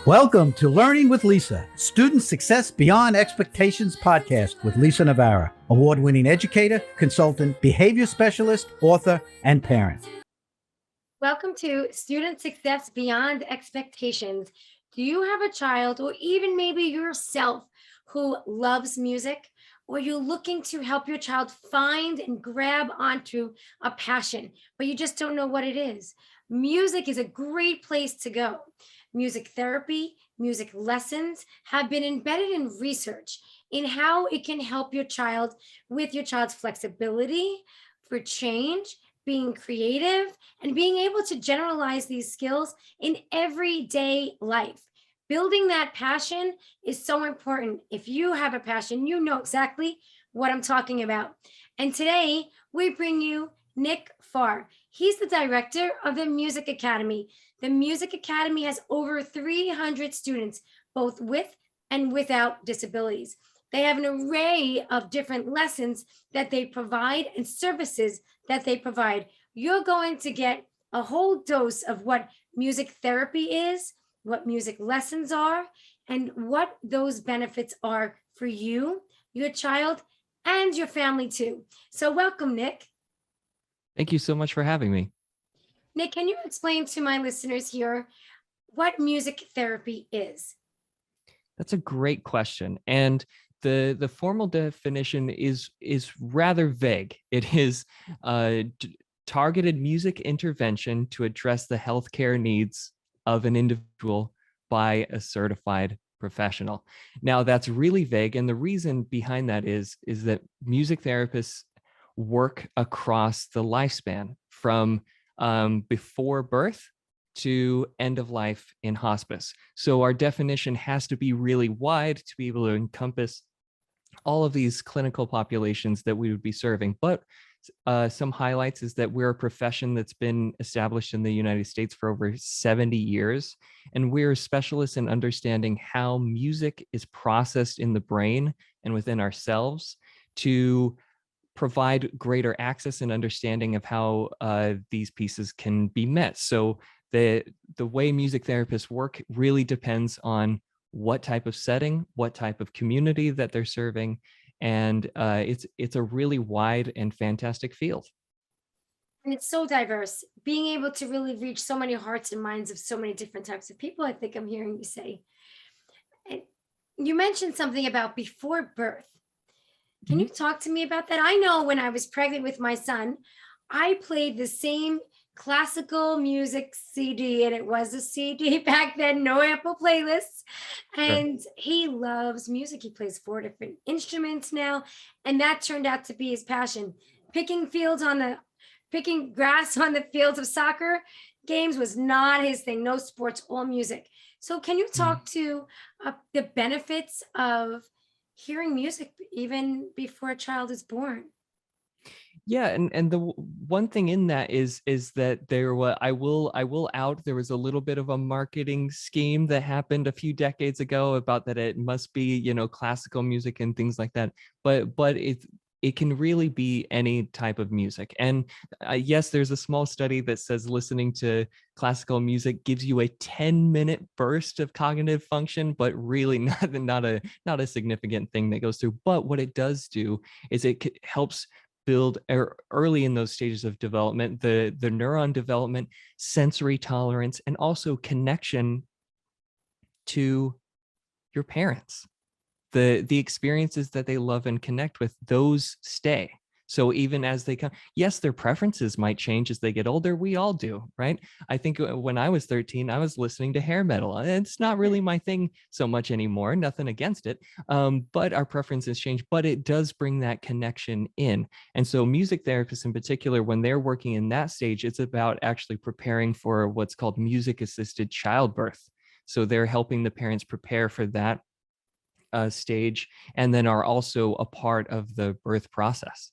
Welcome to Learning with Lisa, Student Success Beyond Expectations podcast with Lisa Navarra, award-winning educator, consultant, behavior specialist, author, and parent. Welcome to Student Success Beyond Expectations. Do you have a child or even maybe yourself who loves music, or you're looking to help your child find and grab onto a passion, but you just don't know what it is? Music is a great place to go. Music therapy, music lessons have been embedded in research in how it can help your child with your child's flexibility for change, being creative, and being able to generalize these skills in everyday life. Building that passion is so important. If you have a passion, you know exactly what I'm talking about. And today we bring you Nick Farr. He's the director of the Music Academy. The Music Academy has over 300 students, both with and without disabilities. They have an array of different lessons that they provide and services that they provide. You're going to get a whole dose of what music therapy is, what music lessons are, and what those benefits are for you, your child, and your family too. So welcome, Nick. Thank you so much for having me. Nick, can you explain to my listeners here what music therapy is? That's a great question. And the formal definition is rather vague. It is targeted music intervention to address the healthcare needs of an individual by a certified professional. Now, that's really vague. And the reason behind that is that music therapists work across the lifespan from before birth to end of life in hospice. So our definition has to be really wide to be able to encompass all of these clinical populations that we would be serving. But some highlights is that we're a profession that's been established in the United States for over 70 years. And we're specialists in understanding how music is processed in the brain and within ourselves to provide greater access and understanding of how these pieces can be met. So the way music therapists work really depends on what type of setting, what type of community that they're serving, and it's a really wide and fantastic field. And it's so diverse, being able to really reach so many hearts and minds of so many different types of people. I think I'm hearing you say. And you mentioned something about before birth. Can you talk to me about that? I know when I was pregnant with my son, I played the same classical music CD, and it was a CD back then, no Apple playlists. And he loves music. He plays 4 different instruments now, and that turned out to be his passion. Picking grass on the fields of soccer games was not his thing. No sports, all music. So can you talk to the benefits of hearing music even before a child is born? Yeah, and the one thing in that is that I will out there was a little bit of a marketing scheme that happened a few decades ago about that it must be, classical music and things like that, but it can really be any type of music. And yes, there's a small study that says listening to classical music gives you a 10-minute burst of cognitive function, but really not a significant thing that goes through. But what it does do is it helps build early in those stages of development, the neuron development, sensory tolerance, and also connection to your parents. The experiences that they love and connect with, those stay. So even as they come, yes, their preferences might change as they get older. We all do, right? I think when I was 13, I was listening to hair metal. It's not really my thing so much anymore. Nothing against it, but our preferences change. But it does bring that connection in. And so music therapists in particular, when they're working in that stage, it's about actually preparing for what's called music-assisted childbirth. So they're helping the parents prepare for that stage, and then are also a part of the birth process.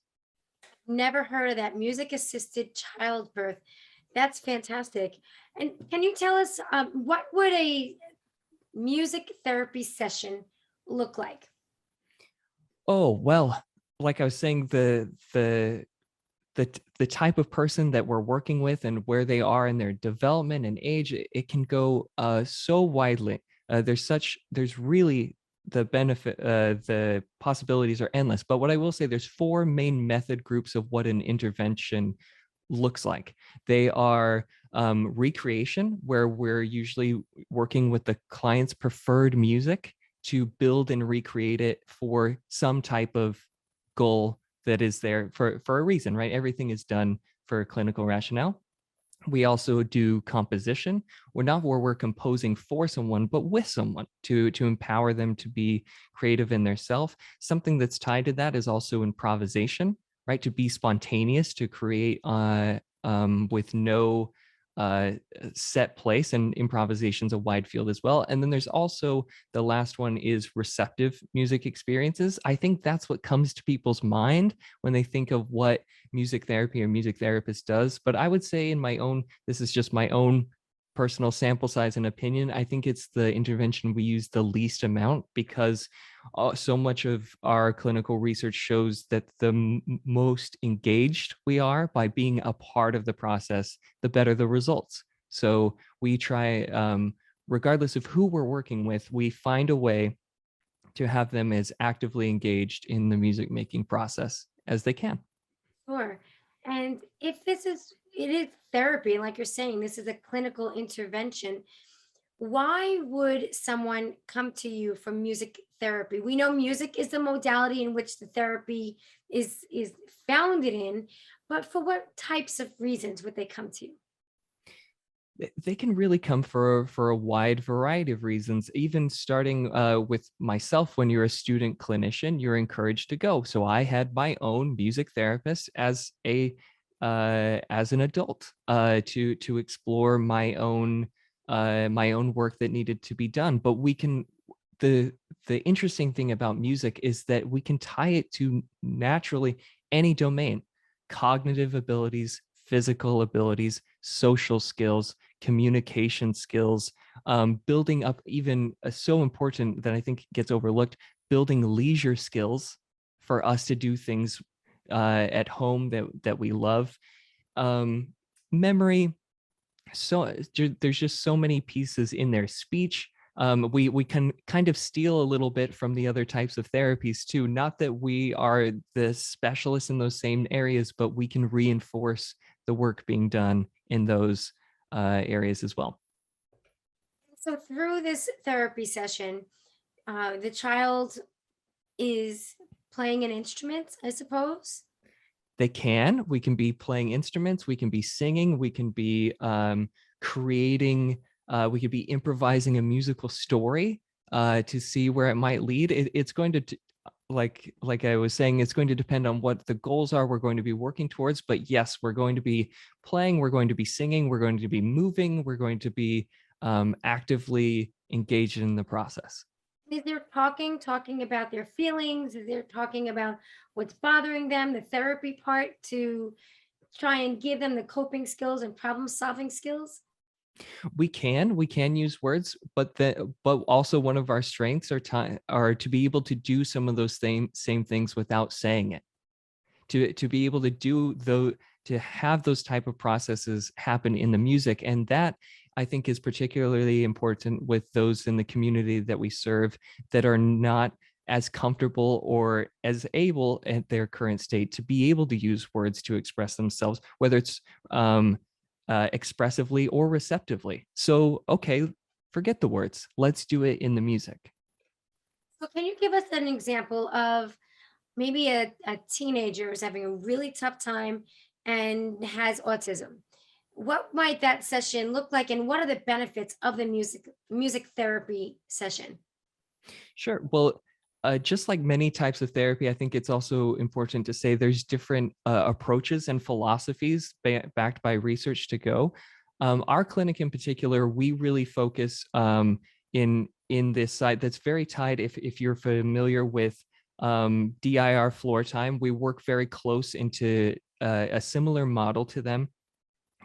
Never heard of that. Music assisted childbirth. That's fantastic. And can you tell us what would a music therapy session look like? Oh, well, like I was saying, the type of person that we're working with and where they are in their development and age, it can go so widely. there's really the benefit, the possibilities are endless. But what I will say, there's four main method groups of what an intervention looks like. They are recreation, where we're usually working with the client's preferred music to build and recreate it for some type of goal that is there for a reason, right? Everything is done for a clinical rationale. We also do composition. We're not where we're composing for someone, but with someone to empower them to be creative in their self. Something that's tied to that is also improvisation, right? To be spontaneous, to create with no set place, and improvisation's a wide field as well. And then there's also the last one is receptive music experiences. I think that's what comes to people's mind when they think of what music therapy or music therapist does. But I would say this is just my own personal sample size and opinion, I think it's the intervention we use the least amount, because so much of our clinical research shows that the most engaged we are by being a part of the process, the better the results. So we try, regardless of who we're working with, we find a way to have them as actively engaged in the music making process as they can. Sure. And if it is therapy, and like you're saying, this is a clinical intervention, why would someone come to you for music therapy? We know music is the modality in which the therapy is founded in, but for what types of reasons would they come to you? They can really come for a wide variety of reasons. Even starting with myself, when you're a student clinician, you're encouraged to go. So I had my own music therapist as an adult to explore my own work that needed to be done. But the interesting thing about music is that we can tie it to naturally any domain: cognitive abilities, physical abilities, social skills, communication skills, building up, even so important that I think gets overlooked, building leisure skills for us to do things at home that we love, memory. So there's just so many pieces in there. Speech. We can kind of steal a little bit from the other types of therapies too. Not that we are the specialists in those same areas, but we can reinforce the work being done in those areas as well. So through this therapy session, the child is playing an instrument, I suppose. We can be playing instruments, we can be singing, we can be creating, we could be improvising a musical story to see where it might lead. It's going to, like I was saying, it's going to depend on what the goals are we're going to be working towards. But yes, we're going to be playing, we're going to be singing, we're going to be moving, we're going to be actively engaged in the process. Is there talking about their feelings? Is there talking about what's bothering them, the therapy part, to try and give them the coping skills and problem solving skills? We can use words, but also one of our strengths are to be able to do some of those same things without saying it. To be able to have those type of processes happen in the music. And that, I think, is particularly important with those in the community that we serve that are not as comfortable or as able at their current state to be able to use words to express themselves, whether it's expressively or receptively. So, okay, forget the words. Let's do it in the music. So can you give us an example of maybe a teenager is having a really tough time and has autism? What might that session look like, and what are the benefits of the music therapy session? Sure. Well, just like many types of therapy, I think it's also important to say there's different approaches and philosophies backed by research to go. Our clinic in particular, we really focus in this side that's very tied. If you're familiar with DIR floor time, we work very close into a similar model to them,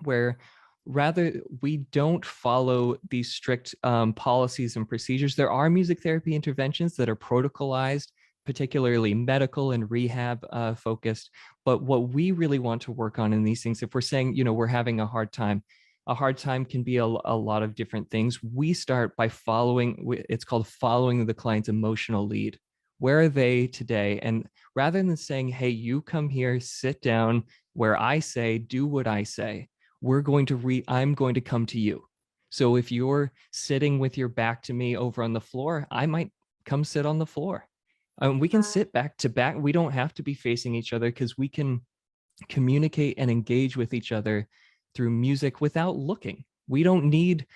where rather we don't follow these strict policies and procedures. There are music therapy interventions that are protocolized, particularly medical and rehab focused. But what we really want to work on in these things, if we're saying, we're having a hard time, A hard time can be a lot of different things. We start by it's called following the client's emotional lead. Where are they today? And rather than saying, hey, you come here, sit down where I say, do what I say, I'm going to come to you. So if you're sitting with your back to me over on the floor, I might come sit on the floor. We can sit back to back. We don't have to be facing each other because we can communicate and engage with each other through music without looking. We don't need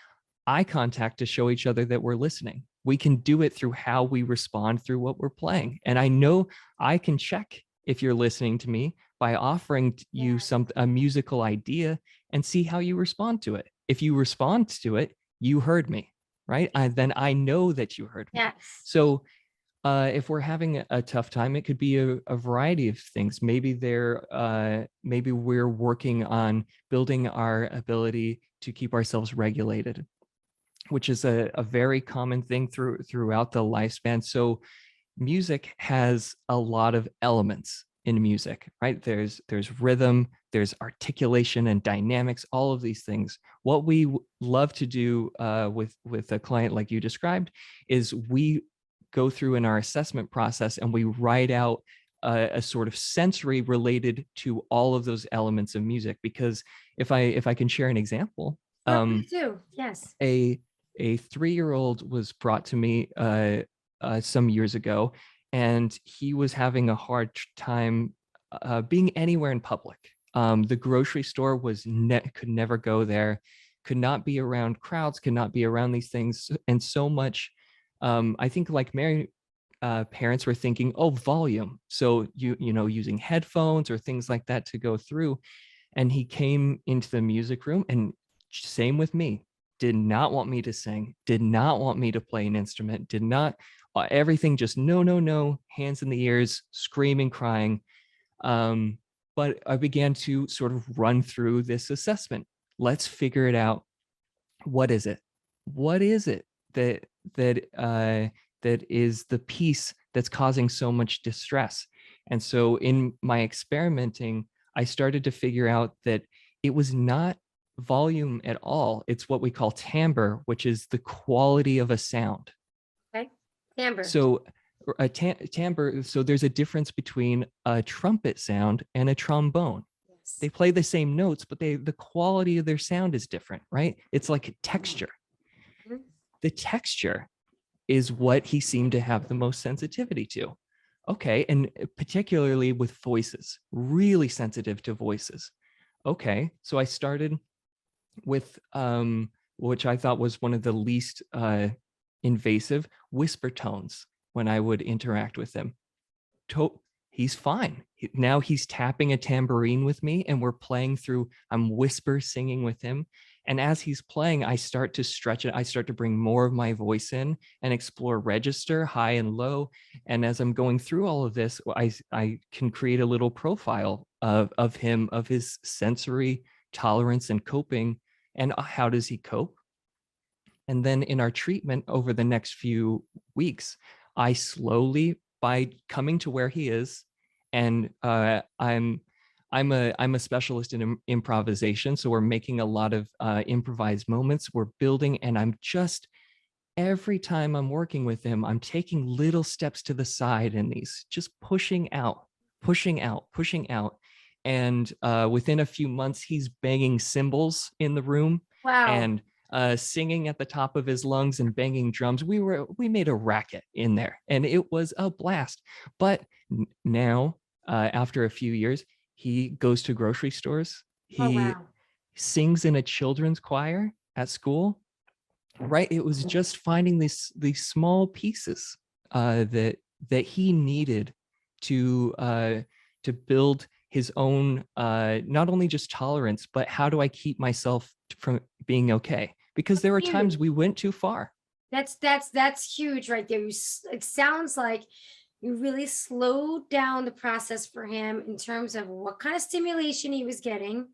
eye contact to show each other that we're listening. We can do it through how we respond through what we're playing. And I know I can check if you're listening to me by offering you a musical idea and see how you respond to it. If you respond to it, you heard me, right? Then I know that you heard me. Yes. So if we're having a tough time, it could be a variety of things. Maybe maybe we're working on building our ability to keep ourselves regulated, which is a very common thing throughout the lifespan. So music has a lot of elements in music, right? There's rhythm, there's articulation and dynamics, all of these things. What we love to do with a client like you described is we go through in our assessment process and we write out a sort of sensory related to all of those elements of music. Because if I can share an example, Please do. Yes. a 3-year-old was brought to me some years ago, and he was having a hard time being anywhere in public. The grocery store could never go there, could not be around crowds, could not be around these things, and so much. I think like Mary, parents were thinking, oh, volume. So using headphones or things like that to go through. And he came into the music room, and same with me, did not want me to sing, did not want me to play an instrument, did not, everything just no, hands in the ears, screaming, crying. But I began to sort of run through this assessment. Let's figure it out. What is it? What is it that is the piece that's causing so much distress? And so in my experimenting, I started to figure out that it was not volume at all. It's what we call timbre, which is the quality of a sound. Okay. Timbre. So a timbre, so there's a difference between a trumpet sound and a trombone. Yes. They play the same notes, but the quality of their sound is different, right? It's like a texture. Mhm. The texture is what he seemed to have the most sensitivity to. Okay, and particularly with voices, really sensitive to voices. Okay, so I started with which I thought was one of the least invasive, whisper tones when I would interact with him. He's fine. Now he's tapping a tambourine with me and we're playing through, I'm whisper singing with him. And as he's playing, I start to stretch it. I start to bring more of my voice in and explore register, high and low. And as I'm going through all of this, I can create a little profile of him, of his sensory tolerance and coping. And how does he cope? And then in our treatment over the next few weeks, I slowly, by coming to where he is, and I'm a specialist in improvisation, so we're making a lot of improvised moments. We're building, and I'm just every time I'm working with him, I'm taking little steps to the side in these, just pushing out, pushing out, pushing out. And within a few months, he's banging cymbals in the room. Wow. And singing at the top of his lungs and banging drums. We made a racket in there, and it was a blast. But now, after a few years, he goes to grocery stores. He sings in a children's choir at school. Right? It was just finding these small pieces that he needed to build his own not only just tolerance, but how do I keep myself from being okay? Because there were times we went too far. That's huge right there. It sounds like you really slowed down the process for him in terms of what kind of stimulation he was getting,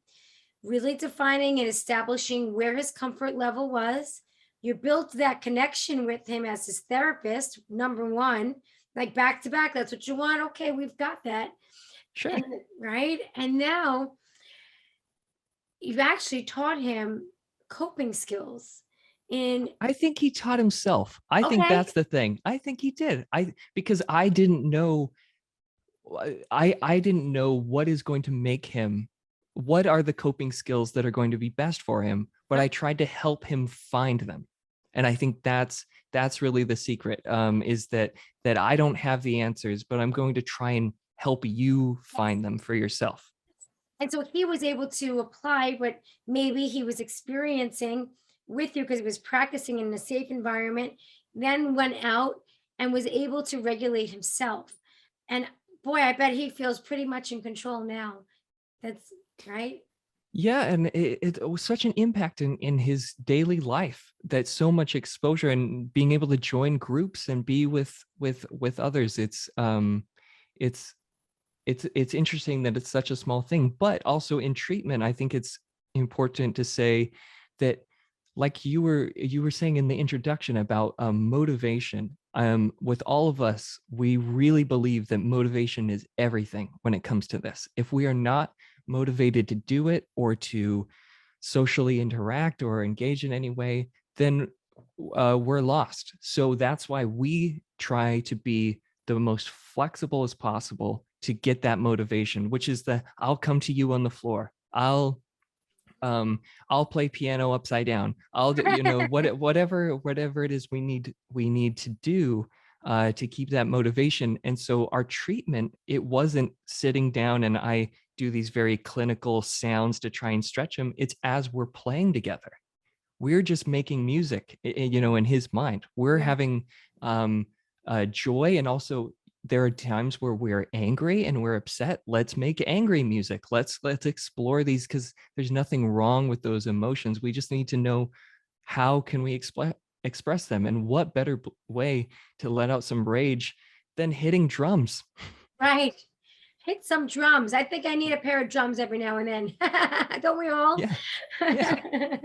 really defining and establishing where his comfort level was. You built that connection with him as his therapist, number one, like back to back. That's what you want. Okay, we've got that. Sure. Right. And now you've actually taught him coping skills in I think he taught himself. I think okay. that's the thing. I think he did. Because I didn't know, I didn't know what is going to make him, what are the coping skills that are going to be best for him, but I tried to help him find them. And I think that's really the secret, is that I don't have the answers, but I'm going to try and help you find them for yourself. And so he was able to apply what maybe he was experiencing with you because he was practicing in a safe environment, then went out and was able to regulate himself. And boy, I bet he feels pretty much in control now. That's right. Yeah, and it was such an impact in his daily life, that so much exposure and being able to join groups and be with others. It's it's interesting that it's such a small thing, but also in treatment, I think it's important to say that, like you were saying in the introduction about motivation, with all of us, we really believe that motivation is everything when it comes to this. If we are not motivated to do it or to socially interact or engage in any way, then we're lost. So that's why we try to be the most flexible as possible to get that motivation, which is the I'll come to you on the floor. I'll play piano upside down. I'll do, whatever it is we need to do to keep that motivation. And so our treatment, it wasn't sitting down and I do these very clinical sounds to try and stretch them. It's as we're playing together. We're just making music, in his mind. We're Yeah. having joy, and also there are times where we're angry and we're upset. Let's make angry music. Let's explore these, because there's nothing wrong with those emotions. We just need to know how can we express them, and what better way to let out some rage than hitting drums. Right. Hit some drums. I think I need a pair of drums every now and then. Don't we all? Yeah, yeah.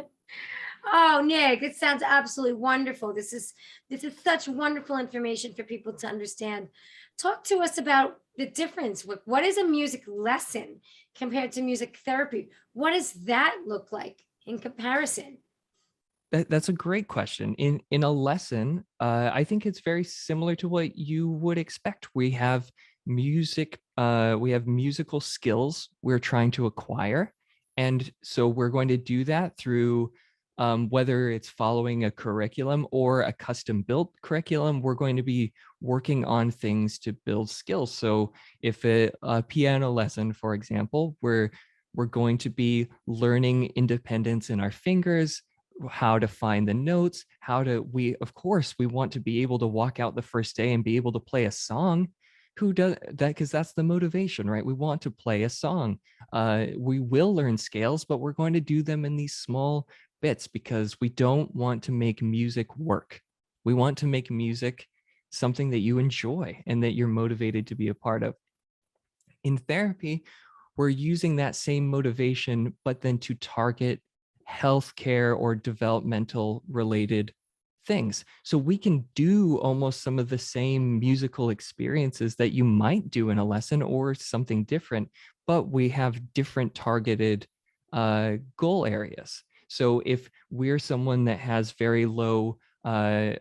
Oh, Nick, it sounds absolutely wonderful. This is such wonderful information for people to understand. Talk to us about the difference. What is a music lesson compared to music therapy? What does that look like in comparison? That's a great question. In a lesson, I think it's very similar to what you would expect. We have musical skills we're trying to acquire, and so we're going to do that through, whether it's following a curriculum or a custom built curriculum. We're going to be working on things to build skills. So if a piano lesson, for example, we're going to be learning independence in our fingers, how to find the notes, of course, we want to be able to walk out the first day and be able to play a song. Who does that? Because that's the motivation, right? We want to play a song. We will learn scales, but we're going to do them in these small bits, because we don't want to make music work. We want to make music something that you enjoy and that you're motivated to be a part of. In therapy, we're using that same motivation, but then to target healthcare or developmental related things. So we can do almost some of the same musical experiences that you might do in a lesson or something different, but we have different targeted goal areas. So if we're someone that has very low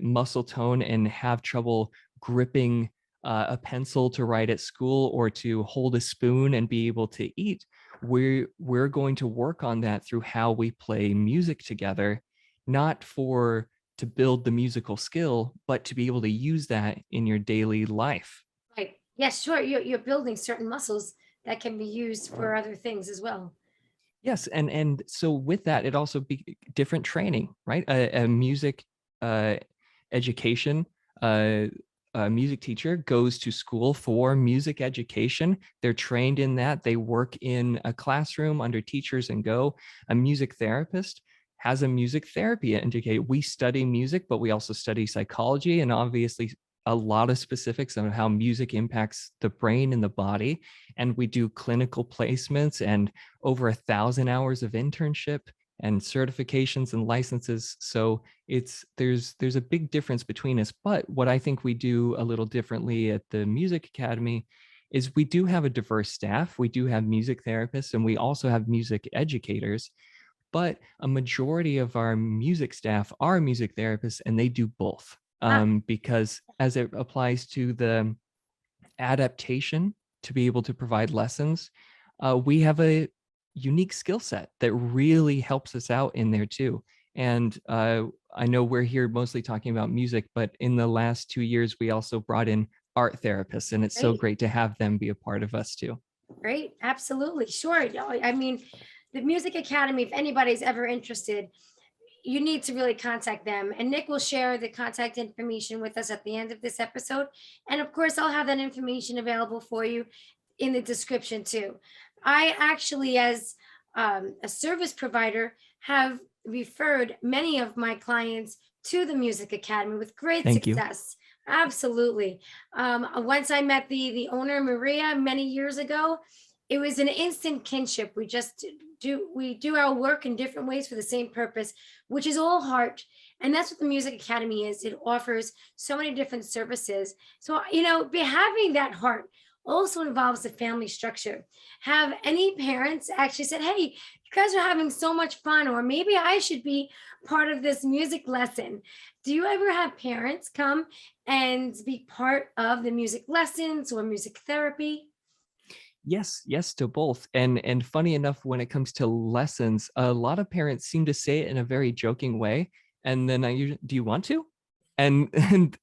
muscle tone and have trouble gripping a pencil to write at school or to hold a spoon and be able to eat, we're going to work on that through how we play music together, not to build the musical skill, but to be able to use that in your daily life. Right. Yes, sure. You're building certain muscles that can be used for other things as well. Yes, and so with that, it also be different training, right? A music education, a music teacher goes to school for music education. They're trained in that. They work in a classroom under teachers and go. A music therapist has a music therapy educate. We study music, but we also study psychology, and obviously a lot of specifics on how music impacts the brain and the body. And we do clinical placements and over 1,000 hours of internship and certifications and licenses. So there's a big difference between us. But what I think we do a little differently at the Music Academy is we do have a diverse staff. We do have music therapists, and we also have music educators. but a majority of our music staff are music therapists, and they do both, Ah, because as it applies to the adaptation to be able to provide lessons, we have a unique skill set that really helps us out in there too. And I know we're here mostly talking about music, but in the last 2 years, we also brought in art therapists, and it's so great. great to have them be a part of us too. Great. Absolutely. Sure. No, I mean, the Music Academy, if anybody's ever interested, you need to really contact them. And Nick will share the contact information with us at the end of this episode. And of course, I'll have that information available for you in the description too. I actually, as a service provider, have referred many of my clients to the Music Academy with great Thank you. success. Absolutely. Once I met the owner, Maria, many years ago, it was an instant kinship. We do our work in different ways for the same purpose, which is all heart. And that's what the Music Academy is. It offers so many different services. So, having that heart also involves the family structure. Have any parents actually said, hey, you guys are having so much fun, or maybe I should be part of this music lesson? Do you ever have parents come and be part of the music lessons or music therapy? Yes to both. And funny enough, when it comes to lessons, a lot of parents seem to say it in a very joking way. And then I usually, do you want to? And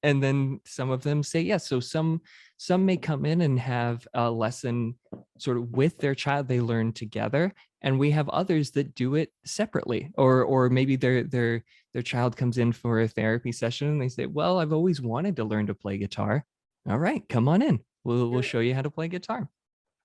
and then some of them say yes. So some may come in and have a lesson sort of with their child, they learn together. And we have others that do it separately, or maybe their child comes in for a therapy session and they say, well, I've always wanted to learn to play guitar. All right, come on in. We'll show you how to play guitar.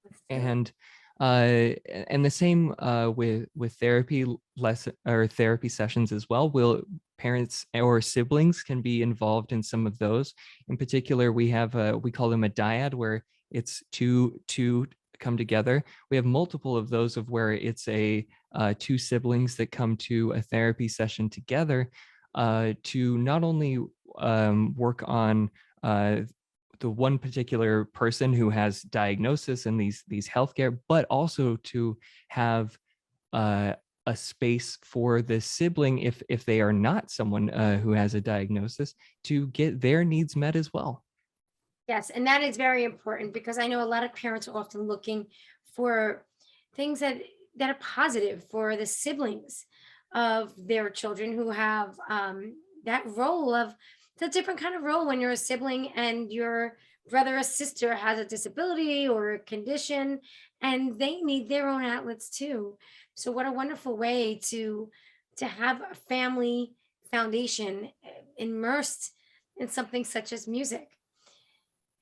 Let's do it. And and the same with therapy lesson or therapy sessions as well. Will parents or siblings can be involved in some of those. In particular, we have we call them a dyad, where it's two come together. We have multiple of those of where it's a two siblings that come to a therapy session together to not only work on the one particular person who has diagnosis and these healthcare, but also to have a space for the sibling, if they are not someone who has a diagnosis, to get their needs met as well. Yes, and that is very important because I know a lot of parents are often looking for things that are positive for the siblings of their children who have that role of it's a different kind of role when you're a sibling and your brother or sister has a disability or a condition, and they need their own outlets too. So what a wonderful way to have a family foundation immersed in something such as music.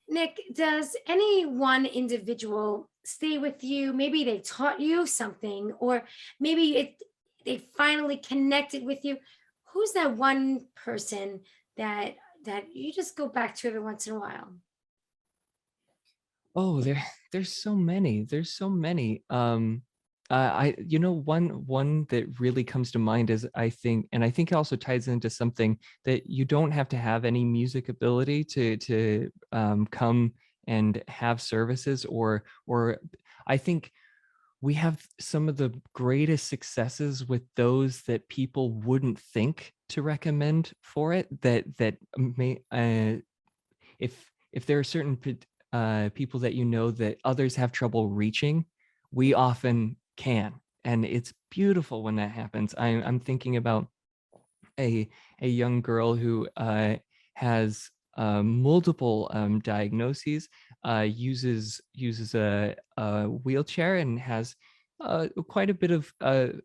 Nick, does any one individual stay with you? Maybe they taught you something, or maybe they finally connected with you. Who's that one person that you just go back to every once in a while? Oh, there's so many. There's so many. One that really comes to mind is, I think, and I think it also ties into something, that you don't have to have any music ability to come and have services, or I think we have some of the greatest successes with those that people wouldn't think to recommend for it, that may if there are certain people that you know that others have trouble reaching, we often can, and it's beautiful when that happens. I'm thinking about a young girl who has multiple diagnoses, uses a wheelchair, and has quite a bit of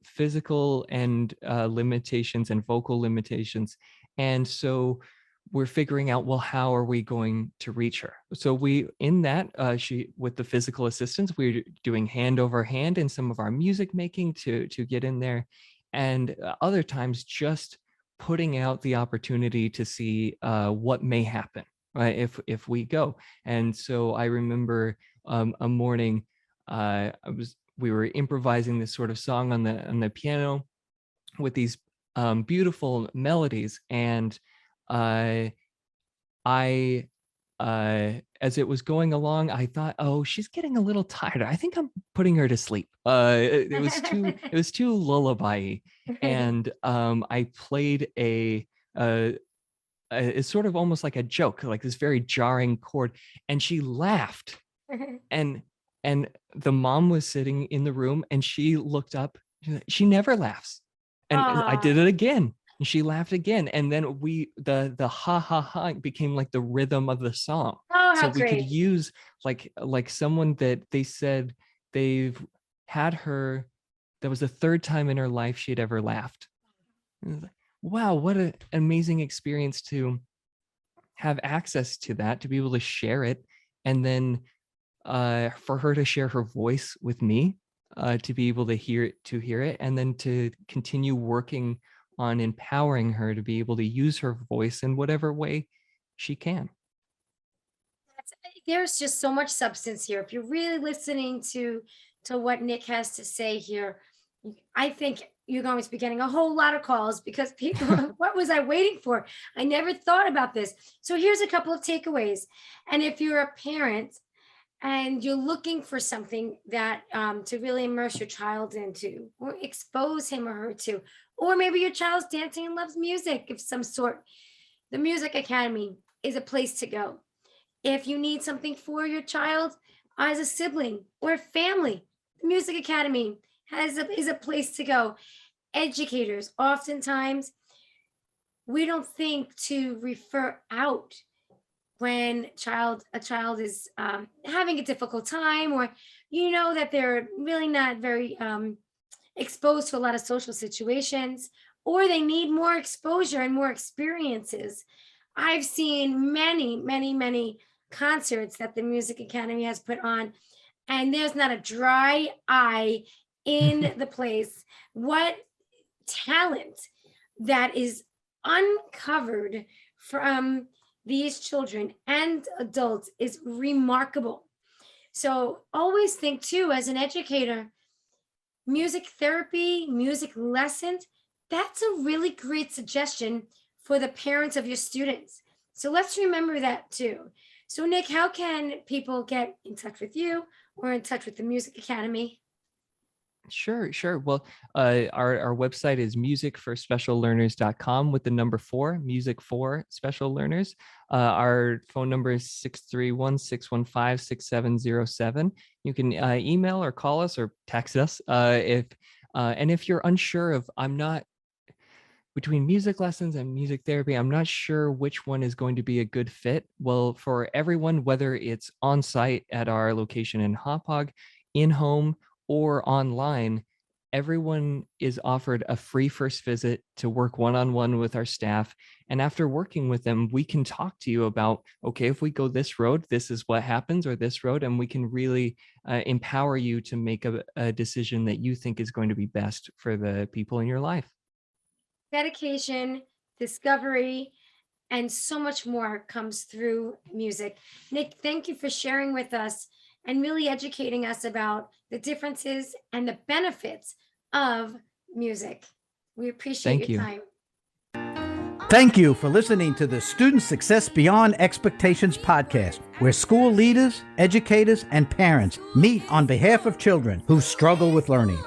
physical and limitations and vocal limitations, and so we're figuring out, well, how are we going to reach her? So we, in that, she, with the physical assistance, we're doing hand over hand in some of our music making to get in there, and other times just putting out the opportunity to see what may happen, right, if we go. And so I remember a morning, we were improvising this sort of song on the piano with these beautiful melodies, and I as it was going along, I thought, oh, she's getting a little tired. I think I'm putting her to sleep. It was too lullaby-y. And I played it's sort of almost like a joke, like this very jarring chord, and she laughed. And the mom was sitting in the room, and she looked up. She never laughs. And I did it again, and she laughed again. And then the ha ha ha became like the rhythm of the song. Oh, So how we great. could use like someone that they said they've had her. That was the third time in her life she'd ever laughed. Wow, what an amazing experience to have access to that, to be able to share it, and then for her to share her voice with me, to be able to hear it, and then to continue working on empowering her to be able to use her voice in whatever way she can. There's just so much substance here. If you're really listening to what Nick has to say here, I think you're going to be getting a whole lot of calls, because people, what was I waiting for? I never thought about this. So here's a couple of takeaways. And if you're a parent and you're looking for something that to really immerse your child into, or expose him or her to, or maybe your child's dancing and loves music of some sort, the Music Academy is a place to go. If you need something for your child as a sibling or a family, the Music Academy is a place to go. Educators, oftentimes, we don't think to refer out when a child is having a difficult time, or that they're really not very exposed to a lot of social situations, or they need more exposure and more experiences. I've seen many, many, many concerts that the Music Academy has put on, and there's not a dry eye in the place. What talent that is uncovered from these children and adults is remarkable. So always think too, as an educator, music therapy, music lessons, that's a really great suggestion for the parents of your students. So let's remember that too. So Nick, how can people get in touch with you or in touch with the Music Academy? Sure. Well, our website is musicforspeciallearners.com with the number 4, music for special learners. Our phone number is 631-615-6707. You can email or call us or text us if you're unsure of, I'm not between music lessons and music therapy, I'm not sure which one is going to be a good fit. Well, for everyone, whether it's on site at our location in Hauppauge, in home, or online, everyone is offered a free first visit to work one-on-one with our staff. And after working with them, we can talk to you about, okay, if we go this road, this is what happens, or this road, and we can really empower you to make a decision that you think is going to be best for the people in your life. Dedication, discovery, and so much more comes through music. Nick, thank you for sharing with us and really educating us about the differences and the benefits of music. We appreciate your time. Thank you for listening to the Student Success Beyond Expectations podcast, where school leaders, educators, and parents meet on behalf of children who struggle with learning.